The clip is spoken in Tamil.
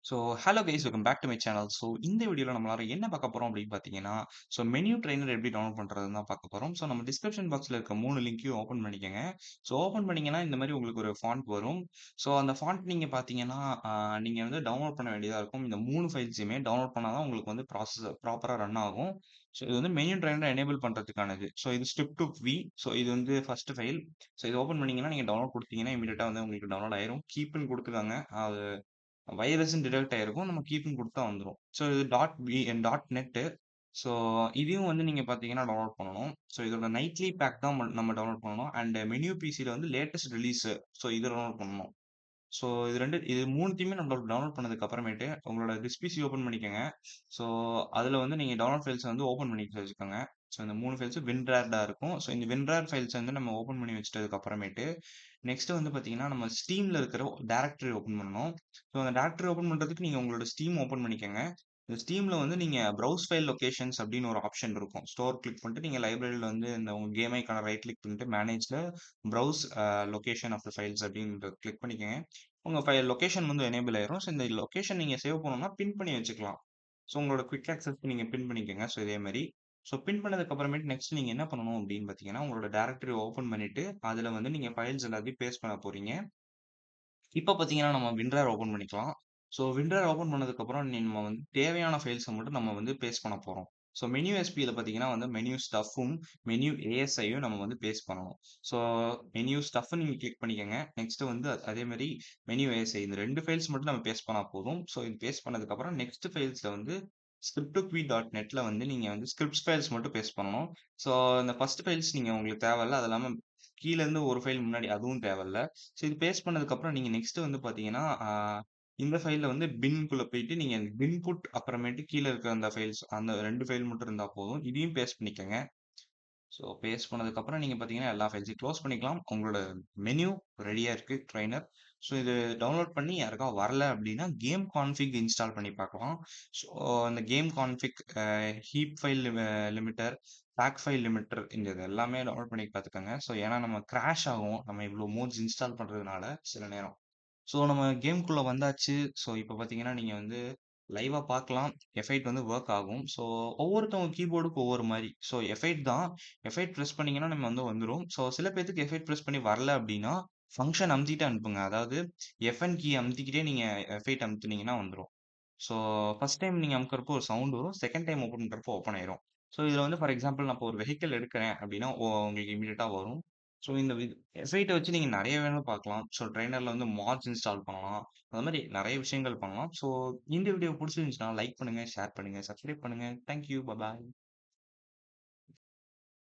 So hello guys welcome back to my channel. So இந்த வீடியோவில் நம்மளால என்ன பார்க்க போகிறோம் அப்படின்னு பார்த்தீங்கன்னா, ஸோ மெனு ட்ரெய்னர் எப்படி டவுன்லோட் பண்ணுறதுன்னு தான் பார்க்க போகிறோம். ஸோ நம்ம டிஸ்கிரிப்ஷன் பாக்ஸில் இருக்க 3 லிங்க்கையும் ஓப்பன் பண்ணிக்கோங்க. ஸோ ஓப்பன் பண்ணிங்கன்னா இந்த மாதிரி உங்களுக்கு ஒரு ஃபாண்ட் வரும். ஸோ அந்த ஃபாண்ட் நீங்கள் பார்த்தீங்கன்னா நீங்கள் வந்து டவுன்லோட் பண்ண வேண்டியதாக இருக்கும். இந்த 3 ஃபைல்ஸையுமே டவுன்லோட் பண்ணால் தான் உங்களுக்கு வந்து ப்ராசஸ் ப்ராப்பராக ரன் ஆகும். ஸோ இது வந்து மெனு ட்ரெய்னர் எனேபிள் பண்ணுறதுக்கானது. ஸோ இது ஸ்டெப் டு வி. ஸோ இது வந்து ஃபர்ஸ்ட் ஃபைல். ஸோ இது ஓப்பன் பண்ணீங்கன்னா நீங்கள் டவுன்லோட் கொடுத்தீங்கன்னா இமீடியட்டாக வந்து உங்களுக்கு டவுன்லோட் ஆயிரும். கீப்னு கொடுத்துருக்காங்க. அது வைரஸ்ன்னு டிடெக்ட் ஆயிருக்கும். நம்ம கீப்ன்னு குடுத்தா வந்துரும். ஸோ இது டாட் நெட்டு. ஸோ இதையும் வந்து நீங்க பார்த்தீங்கன்னா டவுன்லோட் பண்ணணும். ஸோ இதோட நைட்லி பேக் தான் நம்ம டவுன்லோட் பண்ணணும். அண்ட் மெனு பிசில வந்து லேட்டஸ்ட் ரிலீஸு. ஸோ இது டவுன்லோட் பண்ணணும். ஸோ இது 3த்தையுமே நம்ம டவுன்லோட் பண்ணதுக்கு அப்புறமேட்டு உங்களோட திஸ் பிசி ஓப்பன் பண்ணிக்கோங்க. ஸோ அதில வந்து நீங்க டவுன்லோட் ஃபைல்ஸ வந்து ஓப்பன் பண்ணி வச்சுக்கோங்க. ஸோ இந்த 3 ஃபைல்ஸும் WinRAR இருக்கும். ஸோ இந்த WinRAR ஃபைல்ஸ வந்து நம்ம ஓப்பன் பண்ணி வச்சுட்டதுக்கு அப்புறமேட்டு, நெக்ஸ்ட் வந்து பார்த்தீங்கன்னா, நம்ம Steamல இருக்கிற டைரக்டரி ஓப்பன் பண்ணணும். ஸோ அந்த டைரக்டரி ஓப்பன் பண்றதுக்கு நீங்க உங்களோட Steam ஓப்பன் பண்ணிக்கோங்க. இந்த Steamல வந்து நீங்க ப்ரௌஸ் ஃபைல் லொகேஷன்ஸ் அப்படின்னு ஒரு ஆப்ஷன் இருக்கும். ஸ்டோர் கிளிக் பண்ணிட்டு நீங்க லைப்ரரியில வந்து இந்த உங்க கேம் ஐகான ரைட் கிளிக் பண்ணிட்டு மேனேஜ்ல browse location of the files அப்படின்றத கிளிக் பண்ணிக்கோங்க. உங்க ஃபைல் லொகேஷன் வந்து எனேபிள் ஆயிரும். ஸோ இந்த லொகேஷன் நீங்க சேவ் பண்ணணும்னா பின் பண்ணி வச்சுக்கலாம். ஸோ உங்களோட குயிக் ஆக்சஸ்க்கு நீங்க பின் பண்ணிக்கோங்க. ஸோ இதே மாரி. ஸோ பின் பண்ணதுக்கு அப்புறமேட்டு நெக்ஸ்ட் நீங்க என்ன பண்ணணும் அப்படின்னு பார்த்தீங்கன்னா, உங்களோட டைரக்டரி ஓப்பன் பண்ணிட்டு, அதுல வந்து நீங்க ஃபைல்ஸ் எல்லாத்தையும் பேஸ்ட் பண்ண போறீங்க. இப்ப பார்த்தீங்கன்னா, நம்ம WinRAR ஓப்பன் பண்ணிக்கலாம். ஸோ WinRAR ஓப்பன் பண்ணதுக்கப்புறம் நம்ம வந்து தேவையான ஃபைல்ஸ மட்டும் நம்ம வந்து பேஸ்ட் பண்ண போறோம். ஸோ மெனு எஸ்பில பார்த்தீங்கன்னா வந்து மெனு ஸ்டஃப்பும், மெனு ஏஎஸ்ஐயும் நம்ம வந்து பேஸ்ட் பண்ணணும். ஸோ மெனு ஸ்டஃப் நீங்க கிளிக் பண்ணிக்கங்க. நெக்ஸ்ட் வந்து அதே மாரி மெனு ஏஎஸ்ஐ இந்த 2 ஃபைல்ஸ் மட்டும் நம்ம பேஸ்ட் பண்ணா போதும். ஸோ இது பேஸ்ட் பண்ணதுக்கப்புறம் நெக்ஸ்ட் ஃபைல்ஸ்ல வந்து script2queue.netல வந்து நீங்க வந்து ஸ்கிரிப்ட்ஸ் ஃபைல்ஸ் மட்டும் பேஸ்ட் பண்ணணும். ஸோ இந்த ஃபர்ஸ்ட் ஃபைல்ஸ் நீங்க உங்களுக்கு தேவையில்ல. அது இல்லாம கீழ இருந்து ஒரு ஃபைல் முன்னாடி அதுவும் தேவையில்ல. ஸோ இது பேஸ்ட் பண்ணதுக்கப்புறம் நீங்க நெக்ஸ்ட் வந்து பார்த்தீங்கன்னா, இந்த ஃபைல்ல வந்து பின்குள்ள போயிட்டு நீங்க பின் புட் அப்புறமேட்டு கீழ இருக்கிற அந்த ஃபைல்ஸ் அந்த 2 ஃபைல் மட்டும் இருந்தா போதும். இதையும் பேஸ்ட் பண்ணிக்கங்க. ஸோ பேஸ்ட் பண்ணதுக்கப்புறம் நீங்க பார்த்தீங்கன்னா, எல்லா ஃபைல்ஸையும் க்ளோஸ் பண்ணிக்கலாம். உங்களோட மெனு ரெடியா இருக்கு ட்ரெய்னர். ஸோ இது டவுன்லோட் பண்ணி யாருக்கா வரல அப்படின்னா, கேம் கான்ஃபிக் இன்ஸ்டால் பண்ணி பார்க்கலாம். ஸோ அந்த game config heap file limiter, pack file limiter இந்த இது எல்லாமே டவுன்லோட் பண்ணி பார்த்துக்கோங்க. ஸோ ஏன்னா நம்ம கிராஷ் ஆகும். நம்ம இவ்வளோ மோட்ஸ் இன்ஸ்டால் பண்றதுனால சில நேரம். ஸோ நம்ம கேம்க்குள்ள வந்தாச்சு. ஸோ இப்ப பார்த்தீங்கன்னா, நீங்க வந்து லைவா பார்க்கலாம். F8 வந்து வொர்க் ஆகும். ஸோ ஒவ்வொருத்தவங்க கீபோர்டுக்கு ஒவ்வொரு மாரி. ஸோ F8 தான். F8 பிரஸ் பண்ணீங்கன்னா நம்ம வந்து வந்துரும். ஸோ சில பேத்துக்கு F8 பிரஸ் பண்ணி வரல அப்டின்னா, ஃபங்ஷன் அமுத்திட்டு அனுப்புங்க. அதாவது Fn கீ அமுத்திக்கிட்டே நீங்க F8 அமுத்துனீங்கன்னா வந்துரும். ஸோ ஃபர்ஸ்ட் டைம் நீங்க அமுக்குறப்போ ஒரு சவுண்ட் வரும். செகண்ட் டைம் ஓப்பன் பண்றப்போ ஓப்பன் ஆயிரும். ஸோ இதுல வந்து ஃபார் எக்ஸாம்பிள் நான் இப்போ ஒரு வெஹிக்கிள் எடுக்கிறேன் அப்டின்னா, உங்களுக்கு இம்மீடியட்டா வரும். ஸோ இந்த F8 வச்சு நீங்க நெறைய வேலை பார்க்கலாம். ஸோ ட்ரெய்னர்ல வந்து மாட்ஸ் இன்ஸ்டால் பண்ணலாம். அது மாரி நெறைய விஷயங்கள் பண்ணலாம். ஸோ இந்த வீடியோ புடிச்சிருந்துச்சுன்னா லைக் பண்ணுங்க, ஷேர் பண்ணுங்க, சப்ஸ்கிரைப் பண்ணுங்க. Thank you. பாய்.